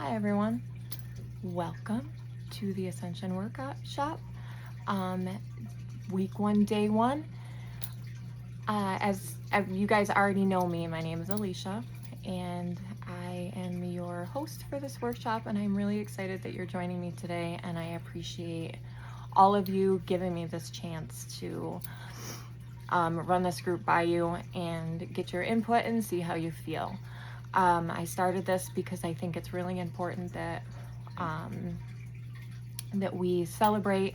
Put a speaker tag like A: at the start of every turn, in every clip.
A: Hi everyone, welcome to the Ascension Workshop. Week 1, day 1. As you guys already know me, my name is Alicia, and I am your host for this workshop, and I'm really excited that you're joining me today, and I appreciate all of you giving me this chance to run this group by you and get your input and see how you feel. I started this because I think it's really important that that we celebrate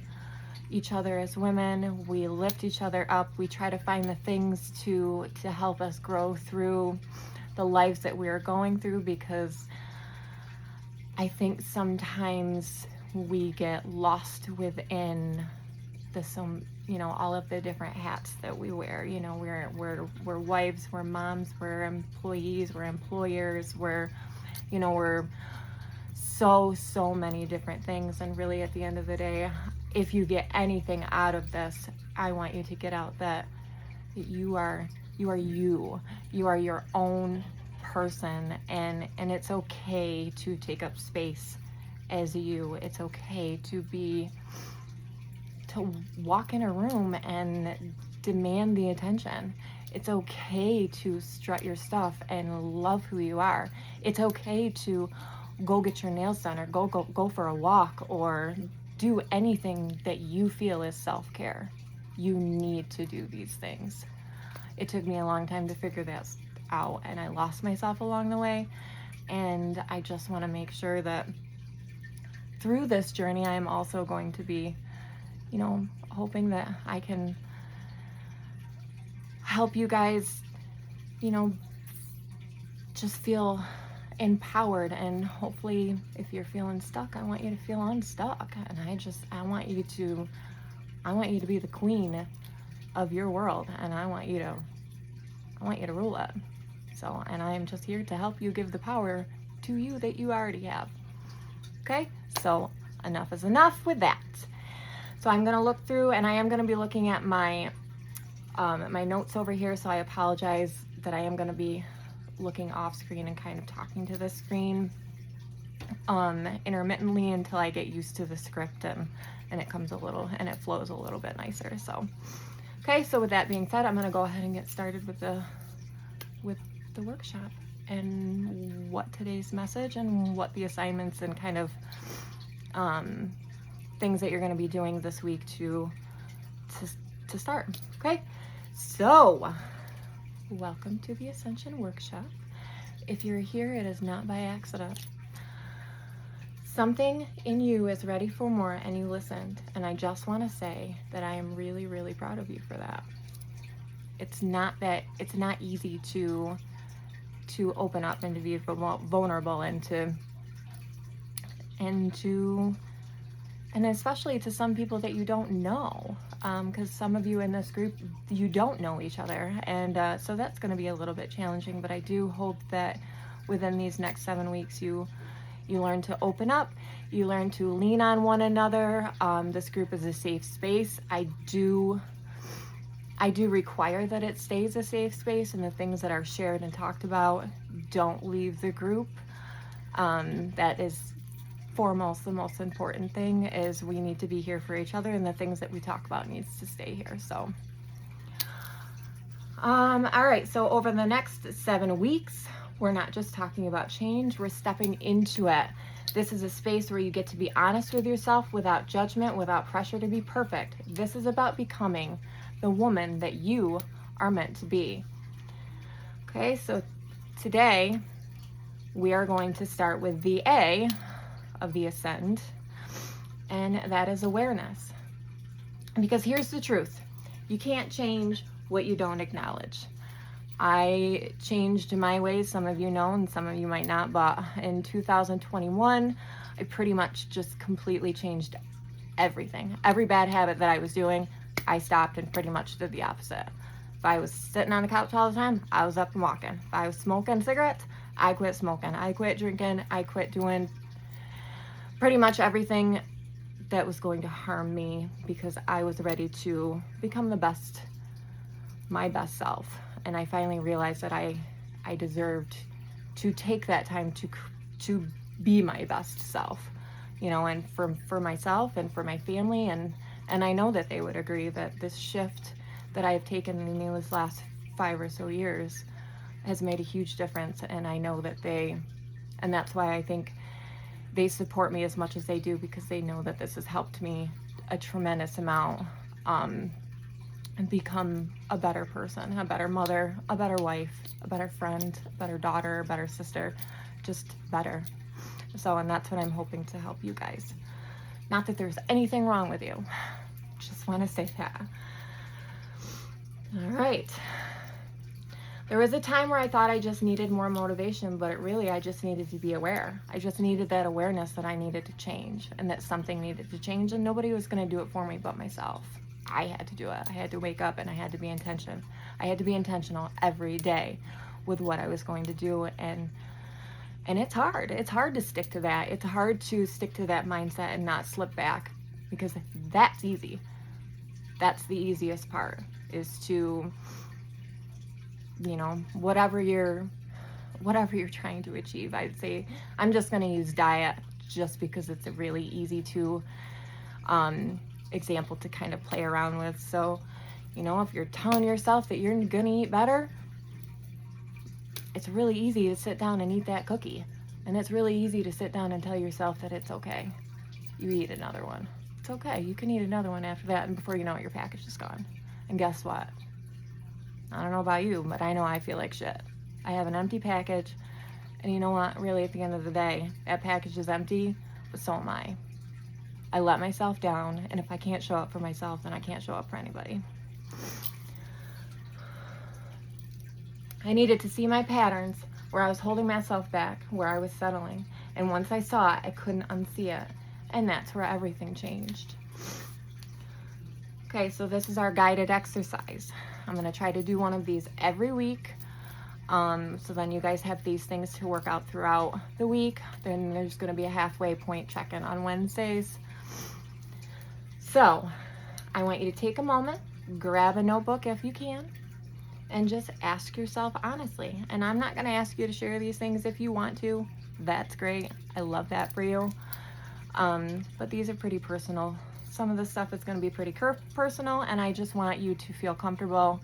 A: each other as women, we lift each other up, we try to find the things to help us grow through the lives that we are going through, because I think sometimes we get lost within all of the different hats that we wear. We're wives, we're moms, we're employees, we're employers, we're so many different things. And really, at the end of the day, if you get anything out of this, I want you to get out that you are you are your own person, and it's okay to take up space as you. It's okay to walk in a room and demand the attention. It's okay to strut your stuff and love who you are. It's okay to go get your nails done, or go for a walk, or do anything that you feel is self-care. You need to do these things. It took me a long time to figure this out, and I lost myself along the way, and I just want to make sure that through this journey, I am also going to be hoping that I can help you guys, just feel empowered. And hopefully, if you're feeling stuck, I want you to feel unstuck. And I want you to be the queen of your world, and I want you to rule it. So, and I am just here to help you give the power to you that you already have. Okay? So, enough is enough with that. So I'm going to look through, and I am going to be looking at my notes over here, so I apologize that I am going to be looking off screen and kind of talking to this screen intermittently until I get used to the script and it flows a little bit nicer. So, okay, so with that being said, I'm going to go ahead and get started with the workshop and what today's message and what the assignments and kind of things that you're going to be doing this week to start. Okay, so welcome to the Ascension Workshop. If you're here, it is not by accident. Something in you is ready for more, and you listened, and I just want to say that I am really, really proud of you for that. It's not easy to open up and to be vulnerable and especially to some people that you don't know, because some of you in this group, you don't know each other, and so that's going to be a little bit challenging. But I do hope that within these next 7 weeks, you learn to open up, you learn to lean on one another. This group is a safe space. I do require that it stays a safe space, and the things that are shared and talked about don't leave the group. That is foremost, the most important thing is we need to be here for each other, and the things that we talk about needs to stay here. So all right, so over the next 7 weeks, we're not just talking about change, we're stepping into it. This is a space where you get to be honest with yourself without judgment, without pressure to be perfect. This is about becoming the woman that you are meant to be. Okay, so today we are going to start with the A of the Ascend, and that is awareness. Because here's the truth: you can't change what you don't acknowledge. I changed my ways, some of you know and some of you might not, but in 2021 I pretty much just completely changed everything. Every bad habit that I was doing, I stopped and pretty much did the opposite. If I was sitting on the couch all the time, I was up and walking. If I was smoking cigarettes, I quit smoking. I quit drinking. I quit doing pretty much everything that was going to harm me, because I was ready to become my best self. And I finally realized that I deserved to take that time to be my best self, you know, and for myself and for my family. And I know that they would agree that this shift that I've taken in these last 5 or so years has made a huge difference. And I know that and that's why I think they support me as much as they do, because they know that this has helped me a tremendous amount, and become a better person, a better mother, a better wife, a better friend, a better daughter, a better sister, just better. So, and that's what I'm hoping to help you guys. Not that there's anything wrong with you. Just want to say that. All right. There was a time where I thought I just needed more motivation, but I just needed to be aware. I just needed that awareness that I needed to change, and that something needed to change, and nobody was going to do it for me but myself. I had to do it. I had to wake up, and I had to be intentional. I had to be intentional every day with what I was going to do, and it's hard. It's hard to stick to that. It's hard to stick to that mindset and not slip back, because that's easy. That's the easiest part, is to, you know, whatever you're trying to achieve. I'd say I'm just going to use diet just because it's a really easy to example to kind of play around with. So, you know, if you're telling yourself that you're going to eat better, it's really easy to sit down and eat that cookie. And it's really easy to sit down and tell yourself that it's okay. You eat another one. It's okay. You can eat another one after that, and before you know it, your package is gone. And guess what? I don't know about you, but I know I feel like shit. I have an empty package, and you know what? Really, at the end of the day, that package is empty, but so am I. I let myself down, and if I can't show up for myself, then I can't show up for anybody. I needed to see my patterns, where I was holding myself back, where I was settling. And once I saw it, I couldn't unsee it. And that's where everything changed. Okay, so this is our guided exercise. I'm going to try to do one of these every week. So then you guys have these things to work out throughout the week. Then there's going to be a halfway point check-in on Wednesdays. So I want you to take a moment, grab a notebook if you can, and just ask yourself honestly. And I'm not going to ask you to share these things if you want to. That's great. I love that for you. But these are pretty personal. Some of the stuff is going to be pretty personal, and I just want you to feel comfortable.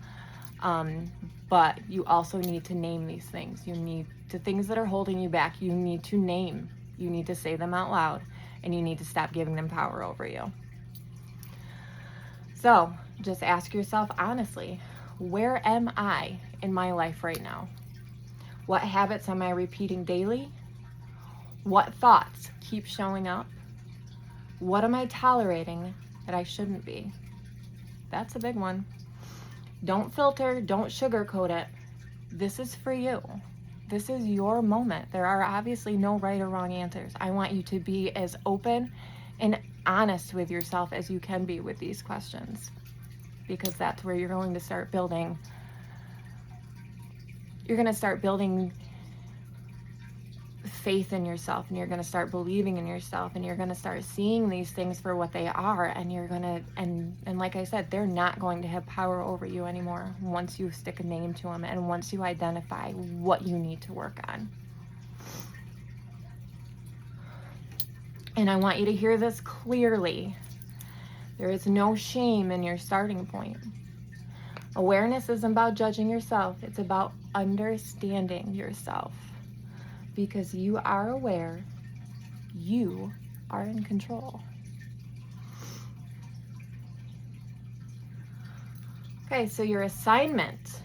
A: But you also need to name these things. You need the things that are holding you back. You need to name. You need to say them out loud, and you need to stop giving them power over you. So just ask yourself honestly, where am I in my life right now? What habits am I repeating daily? What thoughts keep showing up? What am I tolerating that I shouldn't be? That's a big one. Don't filter, don't sugarcoat it. This is for you. This is your moment. There are obviously no right or wrong answers. I want you to be as open and honest with yourself as you can be with these questions, because that's where you're going to start building. You're going to start building faith in yourself, and you're going to start believing in yourself, and you're going to start seeing these things for what they are, and you're going to, and like I said, they're not going to have power over you anymore once you stick a name to them, and once you identify what you need to work on. And I want you to hear this clearly. There is no shame in your starting point. Awareness isn't about judging yourself. It's about understanding yourself. Because you are aware, you are in control. Okay, so your assignment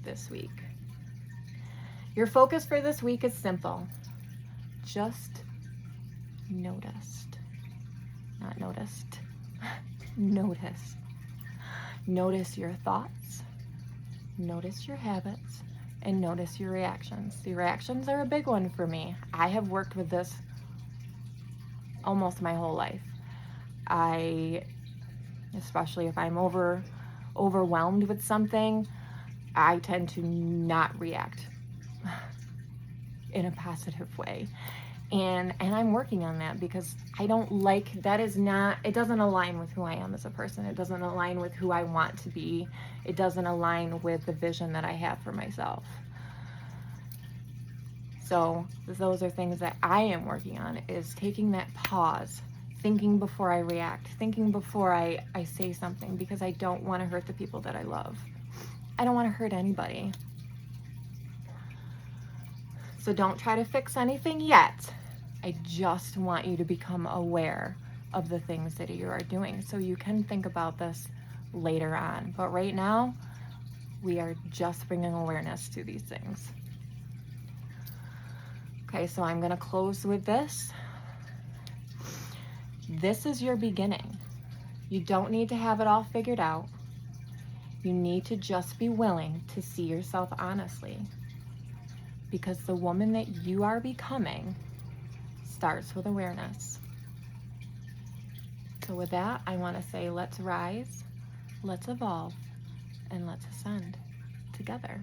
A: this week. Your focus for this week is simple. Just noticed. Not noticed. Notice. Notice your thoughts. Notice your habits. And notice your reactions. The reactions are a big one for me. I have worked with this almost my whole life. Especially if I'm overwhelmed with something, I tend to not react in a positive way. And I'm working on that, because I don't like, it doesn't align with who I am as a person. It doesn't align with who I want to be. It doesn't align with the vision that I have for myself. So those are things that I am working on, is taking that pause, thinking before I react, thinking before I say something, because I don't want to hurt the people that I love. I don't want to hurt anybody. So don't try to fix anything yet. I just want you to become aware of the things that you are doing so you can think about this later on. But right now, we are just bringing awareness to these things. Okay, so I'm going to close with this. This is your beginning. You don't need to have it all figured out. You need to just be willing to see yourself honestly, because the woman that you are becoming starts with awareness. So with that, I want to say, let's rise, let's evolve, and let's ascend together.